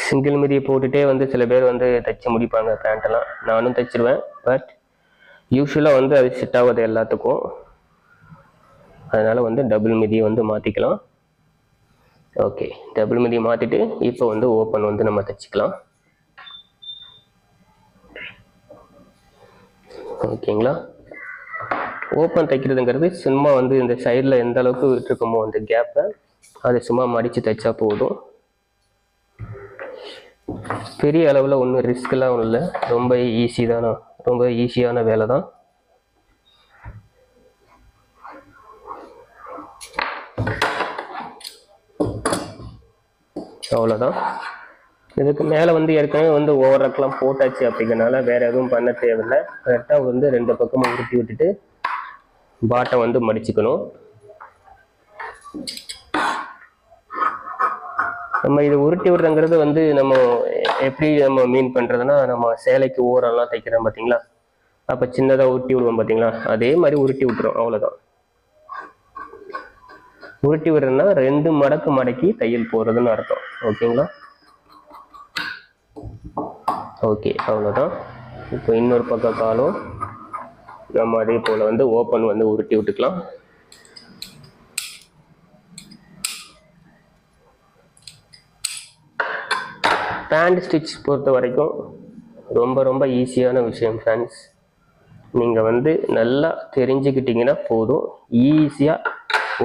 சிங்கிள் மிதியை போட்டுகிட்டே வந்து சில பேர் வந்து தைச்சி முடிப்பாங்க பேண்ட்டெல்லாம். நானும் தைச்சிருவேன், பட் யூஸ்வலாக வந்து அது செட் ஆகாது எல்லாத்துக்கும். அதனால் வந்து டபுள் மிதியை வந்து மாற்றிக்கலாம். ஓகே, டபுள் மிதியை மாற்றிட்டு இப்போ வந்து ஓப்பன் வந்து நம்ம தைச்சிக்கலாம். ஓகேங்களா? ஓப்பன் தைக்கிறதுங்கிறது சும்மா வந்து இந்த சைடில் எந்த அளவுக்கு விட்டுருக்கோமோ அந்த கேப்பை அதை சும்மா மடித்து தைச்சா போதும். பெரிய அளவில் ஒன்றும் ரிஸ்க்லாம் இல்லை, ரொம்ப ஈஸி தானே, ரொம்ப ஈஸியான வேலை தான். அவ்வளோதான். இதுக்கு மேலே வந்து ஏற்கனவே வந்து ஓவர்லாக்லாம் போட்டாச்சு அப்படிங்கிறனால வேறு எதுவும் பண்ண தேவையில்லை. கரெக்டாக வந்து 2 பக்கமும் உருட்டி விட்டுட்டு பாட்டம் வந்து மடிச்சுக்கணும். நம்ம இது உருட்டி விடுறங்கிறது வந்து நம்ம எப்படி நம்ம மீன் பண்ணுறதுன்னா, நம்ம சேலைக்கு ஓரெல்லாம் தைக்கிறோம் பார்த்தீங்களா, அப்போ சின்னதாக உருட்டி விடுவோம் பார்த்தீங்களா, அதே மாதிரி உருட்டி விட்டுரும். அவ்வளோதான். உருட்டி விடுறதுன்னா 2 மடக்கு மடக்கி தையல் போடுறதுன்னு அர்த்தம். ஓகேங்களா? ஓகே, அவ்வளோதான். இப்போ இன்னொரு பக்கம் காலும் நம்ம அதே போல் வந்து ஓப்பன் வந்து உருட்டி விட்டுக்கலாம். பேண்ட் ஸ்டிச் பொறுத்த வரைக்கும் ரொம்ப ரொம்ப ஈஸியான விஷயம் ஃப்ரெண்ட்ஸ். நீங்கள் வந்து நல்லா தெரிஞ்சுக்கிட்டிங்கன்னா போதும், ஈஸியாக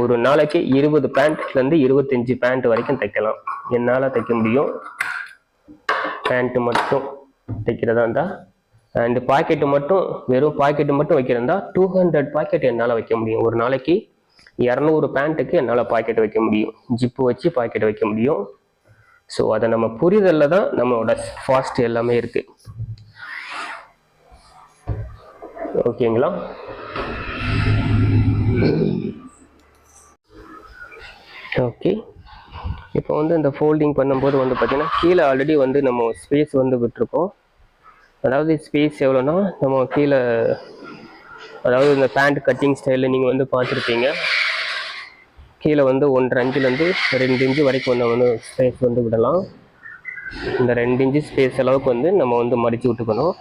ஒரு நாளைக்கு 20 பேண்ட்லேருந்து 25 பேண்ட் வரைக்கும் தைக்கலாம். என்னால் தைக்க முடியும். பேண்ட்டு மட்டும் தைக்கிறதா இருந்தால், அண்டு பாக்கெட்டு மட்டும், வெறும் பாக்கெட்டு மட்டும் வைக்கிறதா 200 பாக்கெட் என்னால் வைக்க முடியும். ஒரு நாளைக்கு 200 பேண்ட்டுக்கு என்னால் பாக்கெட் வைக்க முடியும், ஜிப்பு வச்சு பாக்கெட் வைக்க முடியும். ஸோ அதை நம்ம புரிதலில் தான் நம்மளோட ஃபாஸ்ட் எல்லாமே இருக்குது. ஓகேங்களா? ஓகே, இப்போ வந்து இந்த ஃபோல்டிங் பண்ணும்போது வந்து பார்த்திங்கன்னா கீழே ஆல்ரெடி வந்து நம்ம ஸ்பேஸ் வந்து விட்டுருக்கோம். அதாவது ஸ்பேஸ் எவ்வளோன்னா, நம்ம கீழே அதாவது இந்த பேண்ட் கட்டிங் ஸ்டைலில் நீங்கள் வந்து பார்த்துருப்பீங்க, கீழே வந்து 1.5 இன்ச்சுலேருந்து 2 இன்ச்சு வரைக்கும் வந்து ஸ்பேஸ் வந்து விடலாம். இந்த 2 இன்ச்சு ஸ்பேஸ் அளவுக்கு வந்து நம்ம வந்து மடித்து விட்டுக்கணும்.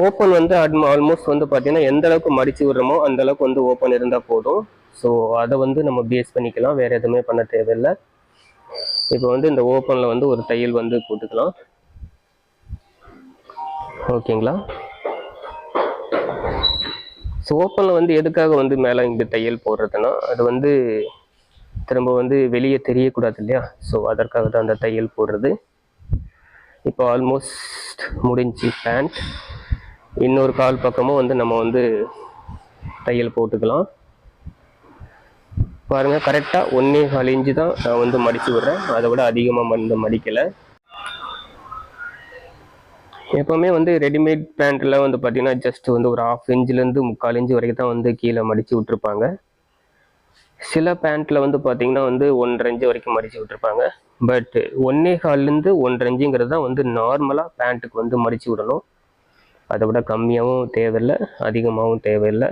ஓப்பன் வந்து ஆல்மோஸ்ட் வந்து பார்த்தீங்கன்னா எந்த அளவுக்கு மடித்து விடுறோமோ அந்த அளவுக்கு வந்து ஓப்பன் இருந்தால் போதும். ஸோ அதை வந்து நம்ம பேஸ் பண்ணிக்கலாம், வேறு எதுவுமே பண்ண தேவையில்லை. இப்போ வந்து இந்த ஓப்பனில் வந்து ஒரு தையல் வந்து போட்டுக்கலாம். ஓகேங்களா? ஸோ ஓப்பனில் வந்து எதுக்காக வந்து மேலே இங்கே தையல் போடுறதுன்னா, அது வந்து திரும்ப வந்து வெளியே தெரியக்கூடாது இல்லையா, ஸோ அதற்காக தான் அந்த தையல் போடுறது. இப்போ ஆல்மோஸ்ட் முடிஞ்சு பேண்ட். இன்னொரு கால் பக்கமும் வந்து நம்ம வந்து தையல் போட்டுக்கலாம். பாருங்கள், கரெக்டாக 1.25 இன்ச்சு தான் நான் வந்து மடித்து விடுறேன், அதை விட அதிகமாக வந்து மடிக்கலை. எப்போவுமே வந்து ரெடிமேட் பேண்ட்டில் வந்து பார்த்திங்கன்னா ஜஸ்ட் வந்து ஒரு 1/2 இன்ச்லேருந்து 3/4 இன்ச்சு வரைக்கும் தான் வந்து கீழே மடித்து விட்ருப்பாங்க. சில பேண்ட்டில் வந்து பார்த்திங்கன்னா வந்து 1.5 இன்ச்சு வரைக்கும் மடித்து விட்ருப்பாங்க. பட் 1.25லேருந்து 1.5 இன்ச்சுங்கிறது தான் வந்து நார்மலாக பேண்ட்டுக்கு வந்து மடித்து விடணும். அதை விட கம்மியாகவும் தேவையில்லை, அதிகமாகவும் தேவையில்லை.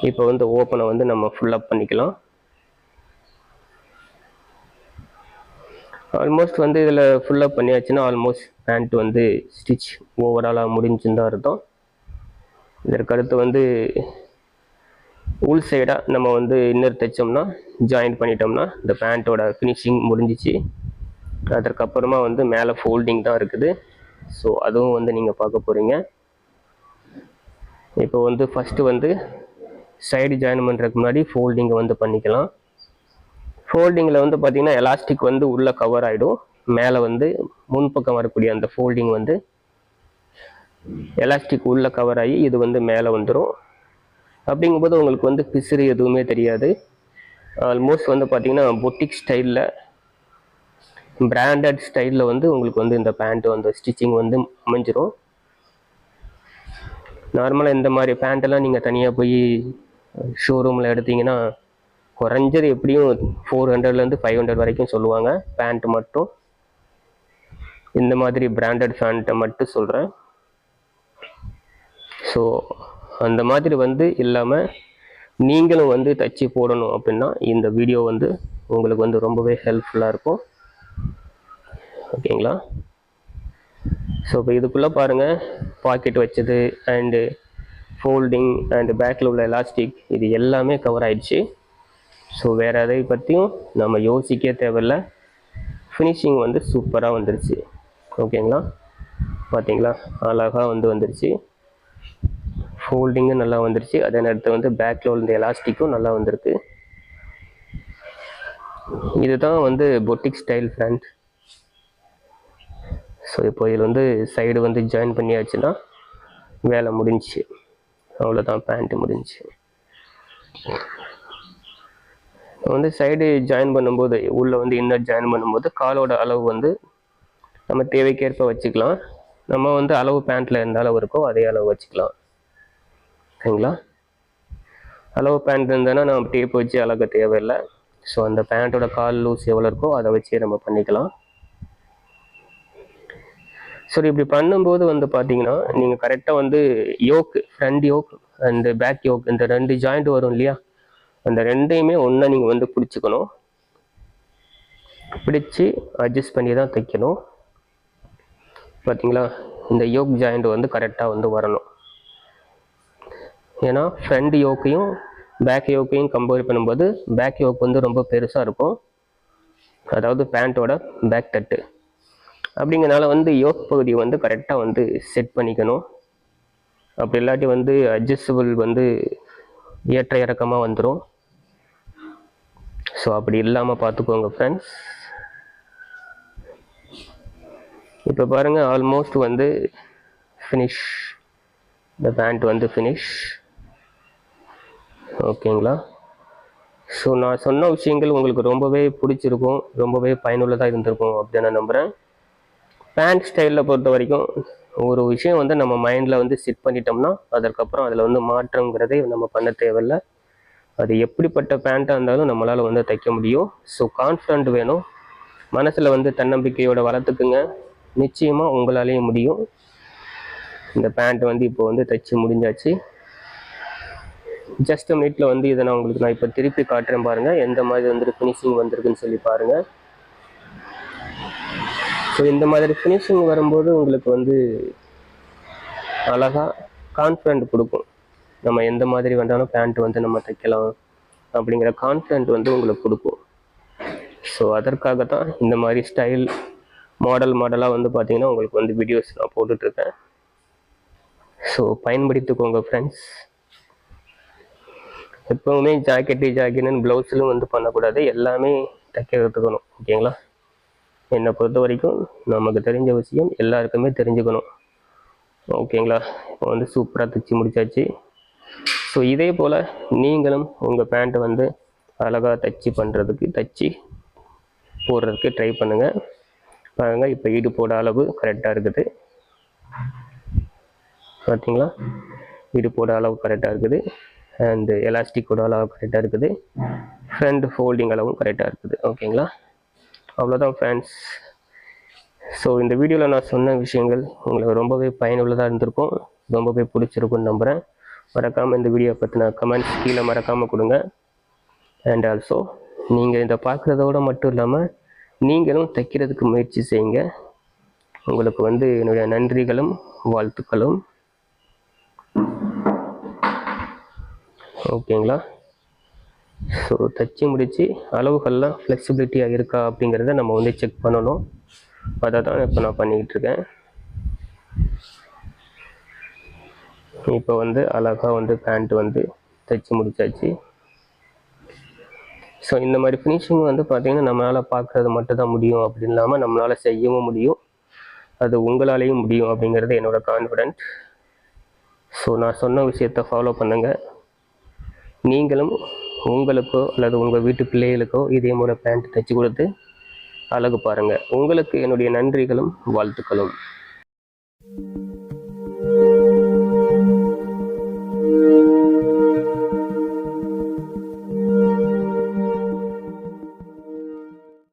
இப்போ வந்து ஓப்பனை வந்து நம்ம ஃபுல்லப் பண்ணிக்கலாம். ஆல்மோஸ்ட் வந்து இதில் ஃபுல்லப் பண்ணியாச்சுன்னா ஆல்மோஸ்ட் பேண்ட் வந்து ஸ்டிச் ஓவராலாக முடிஞ்சுன்னு தான் அர்த்தம். இதற்கு அடுத்து வந்து உள் சைடாக நம்ம வந்து இன்னர் தைச்சோம்னா, ஜாயின் பண்ணிட்டோம்னா இந்த பேண்ட்டோட ஃபினிஷிங் முடிஞ்சிச்சு. அதற்கப்புறமா வந்து மேலே ஃபோல்டிங் தான் இருக்குது. ஸோ அதுவும் வந்து நீங்கள் பார்க்க போகிறீங்க. இப்போ வந்து ஃபஸ்ட்டு வந்து சைடு ஜாயின் பண்ணுறதுக்கு முன்னாடி ஃபோல்டிங்கை வந்து பண்ணிக்கலாம். ஃபோல்டிங்கில் வந்து பார்த்திங்கன்னா எலாஸ்டிக் வந்து உள்ளே கவர் ஆகிடும். மேலே வந்து முன்பக்கம் வரக்கூடிய அந்த ஃபோல்டிங் வந்து எலாஸ்டிக் உள்ளே கவர் ஆகி இது வந்து மேலே வந்துடும். அப்படிங்கும்போது உங்களுக்கு வந்து பிசுறு எதுவுமே தெரியாது. ஆல்மோஸ்ட் வந்து பார்த்திங்கன்னா பொட்டிக் ஸ்டைலில், பிராண்டட் ஸ்டைலில் வந்து உங்களுக்கு வந்து இந்த பேண்ட்டு வந்து ஸ்டிச்சிங் வந்து அமைஞ்சிரும். நார்மலாக இந்த மாதிரி பேண்ட்டெல்லாம் நீங்கள் தனியாக போய் ஷோரூமில் எடுத்திங்கன்னா குறைஞ்சது எப்படியும் 400லேருந்து 500 வரைக்கும் சொல்லுவாங்க பேண்ட் மட்டும். இந்த மாதிரி பிராண்டட் பேண்ட்டை மட்டும் சொல்கிறேன். ஸோ அந்த மாதிரி வந்து இல்லாமல் நீங்களும் வந்து தச்சு போடணும் அப்படின்னா இந்த வீடியோ வந்து உங்களுக்கு வந்து ரொம்பவே ஹெல்ப்ஃபுல்லாக இருக்கும். ஓகேங்களா? ஸோ இப்போ இதுக்குள்ளே பாருங்கள், பாக்கெட் வச்சது அண்டு ஃபோல்டிங் அண்டு பேக்கில் உள்ள எலாஸ்டிக் இது எல்லாமே கவர் ஆகிடுச்சு. ஸோ வேறு எதை பற்றியும் நம்ம யோசிக்க தேவையில்லை. ஃபினிஷிங் வந்து சூப்பராக வந்துருச்சு. ஓகேங்களா? பார்த்தீங்களா, அழகாக வந்து வந்துருச்சு. ஃபோல்டிங்கும் நல்லா வந்துருச்சு. அதே நேரத்தில் வந்து பேக்கில் உள்ள எலாஸ்டிக்கும் நல்லா வந்திருக்கு. இதுதான் வந்து பொட்டிக் ஸ்டைல் பேண்ட். ஸோ இப்போ இதில் வந்து சைடு வந்து ஜாயின் பண்ணியாச்சுன்னா வேலை முடிஞ்சிச்சு. அவ்வளோதான், பேண்ட்டு முடிஞ்சிச்சு. வந்து சைடு ஜாயின் பண்ணும்போது உள்ளே வந்து இன்னர் ஜாயின் பண்ணும்போது காலோட அளவு வந்து நம்ம தேவைக்கேற்ப வச்சுக்கலாம். நம்ம வந்து அளவு பேண்ட்டில் எந்த அளவு இருக்கோ அதே அளவு வச்சுக்கலாம். ஓகேங்களா? அளவு பேண்ட் இருந்ததுன்னா நம்ம டேப் வச்சு அளக்க தேவையில்லை. ஸோ அந்த பேண்ட்டோட கால் லூஸ் எவ்வளோ இருக்கோ அதை வச்சே நம்ம பண்ணிக்கலாம். சரி, இப்படி பண்ணும்போது வந்து பார்த்தீங்கன்னா நீங்கள் கரெக்டாக வந்து yoke, front yoke and back yoke இந்த 2 ஜாயிண்ட் வரும் இல்லையா, அந்த ரெண்டையுமே ஒன்றா நீங்கள் வந்து பிடிச்சிக்கணும். பிடிச்சி அட்ஜஸ்ட் பண்ணி தான் தைக்கணும். பார்த்தீங்களா, இந்த யோக் ஜாயிண்ட் வந்து கரெக்டாக வந்து வரணும். ஏன்னா ஃப்ரண்ட் யோக்கையும் பேக் யோக்கையும் கம்பேர் பண்ணும்போது பேக் யோக் வந்து ரொம்ப பெருசாக இருக்கும், அதாவது பேண்ட்டோட பேக் தட்டு. அப்படிங்கிறனால வந்து யோக் பகுதியை வந்து கரெக்டாக வந்து செட் பண்ணிக்கணும். அப்படி இல்லாட்டி வந்து அட்ஜஸ்டபிள் வந்து ஏற்ற இறக்கமாக வந்துடும். ஸோ அப்படி இல்லாமல் பார்த்துக்கோங்க ஃப்ரெண்ட்ஸ். இப்போ பாருங்கள், ஆல்மோஸ்ட் வந்து ஃபினிஷ், இந்த பேண்ட் வந்து ஃபினிஷ். ஓகேங்களா? ஸோ நான் சொன்ன விஷயங்கள் உங்களுக்கு ரொம்பவே பிடிச்சிருக்கும், ரொம்பவே பயனுள்ளதாக இருந்திருக்கும் அப்படின்னு நான் நம்புகிறேன். பேண்ட் ஸ்டைலில் பொறுத்த வரைக்கும் ஒரு விஷயம் வந்து நம்ம மைண்டில் வந்து செட் பண்ணிட்டோம்னா அதற்கப்புறம் அதில் வந்து மாற்றங்கிறதே நம்ம பண்ண தேவையில்லை. அது எப்படிப்பட்ட பேண்ட்டாக இருந்தாலும் நம்மளால் வந்து தைக்க முடியும். ஸோ கான்ஃபிடென்ட் வேணும், மனசில் வந்து தன்னம்பிக்கையோட வளர்த்துக்குங்க. நிச்சயமாக உங்களாலேயும் முடியும். இந்த பேண்ட் வந்து இப்போ வந்து தைச்சி முடிஞ்சாச்சு. ஜஸ்ட் மினிட்ல வந்து இதை நான் உங்களுக்கு இப்போ திருப்பி காட்டுறேன் பாருங்கள், எந்த மாதிரி வந்துட்டு ஃபினிஷிங் வந்திருக்குன்னு சொல்லி பாருங்கள். ஸோ இந்த மாதிரி ஃபினிஷிங் வரும்போது உங்களுக்கு வந்து அழகாக கான்ஃபிடென்ட் கொடுக்கும். நம்ம எந்த மாதிரி வேண்டாலும் பேண்ட் வந்து நம்ம தைக்கலாம் அப்படிங்கிற கான்ஃபிடென்ட் வந்து உங்களுக்கு கொடுக்கும். ஸோ அதற்காக தான் இந்த மாதிரி ஸ்டைல் மாடலாக வந்து பார்த்திங்கன்னா உங்களுக்கு வந்து வீடியோஸ் நான் போட்டுட்ருக்கேன். ஸோ பயன்படுத்திக்கோங்க ஃப்ரெண்ட்ஸ். எப்போவுமே ஜாக்கெட்டுன்னு ப்ளவுஸ்லும் வந்து பண்ணக்கூடாது, எல்லாமே தைக்க கற்றுக்கணும். ஓகேங்களா? என்னை பொறுத்த வரைக்கும் நமக்கு தெரிஞ்ச விஷயம் எல்லாருக்குமே தெரிஞ்சுக்கணும். ஓகேங்களா? இப்போ வந்து சூப்பராக தைச்சி முடிச்சாச்சு. ஸோ இதே போல் நீங்களும் உங்கள் பேண்ட்டை வந்து அழகாக தைச்சி போடுறதுக்கு ட்ரை பண்ணுங்கள். பாருங்கள், இப்போ இடுப்போட அளவு கரெக்டாக இருக்குது. பார்த்தீங்களா? இடுப்போட அளவு கரெக்டாக இருக்குது, அண்டு எலாஸ்டிக்கோட அளவு கரெக்டாக இருக்குது, ஃப்ரண்ட் ஃபோல்டிங் அளவும் கரெக்டாக இருக்குது. ஓகேங்களா? அவ்வளோதான் ஃப்ரெண்ட்ஸ். ஸோ இந்த வீடியோவில் நான் சொன்ன விஷயங்கள் உங்களுக்கு ரொம்பவே பயனுள்ளதாக இருந்திருக்கும், ரொம்பவே பிடிச்சிருக்குன்னு நம்புகிறேன். மறக்காமல் இந்த வீடியோ பற்றின கமெண்ட்ஸ் கீழே மறக்காமல் கொடுங்க. அண்ட் ஆல்சோ நீங்கள் இதை பார்க்குறதோடு மட்டும் இல்லாமல் நீங்களும் தைக்கிறதுக்கு முயற்சி செய்யுங்க. உங்களுக்கு வந்து என்னுடைய நன்றிகளும் வாழ்த்துக்களும். ஓகேங்களா? ஸோ தைச்சி முடித்து அளவுகள்லாம் ஃப்ளெக்சிபிலிட்டியாக இருக்கா அப்படிங்கிறத நம்ம வந்து செக் பண்ணணும். அதை தான் இப்போ நான் பண்ணிக்கிட்டு இருக்கேன். இப்போ வந்து அழகாக வந்து பேண்ட் வந்து தைச்சி முடிச்சாச்சு. ஸோ இந்த மாதிரி ஃபினிஷிங் வந்து பார்த்திங்கன்னா நம்மளால் பார்க்குறது மட்டும் தான் முடியும் அப்படின்னு இல்லாமல் நம்மளால் செய்யவும் முடியும், அது உங்களாலேயும் முடியும் அப்படிங்கிறது என்னோடய கான்ஃபிடென்ட். ஸோ நான் சொன்ன விஷயத்தை ஃபாலோ பண்ணுங்கள். நீங்களும் உங்களுக்கோ அல்லது உங்கள் வீட்டு பிள்ளைகளுக்கோ இதே போல் பேண்ட் தைச்சி கொடுத்து அழகு பாருங்கள். உங்களுக்கு என்னுடைய நன்றிகளும் வாழ்த்துக்களும்.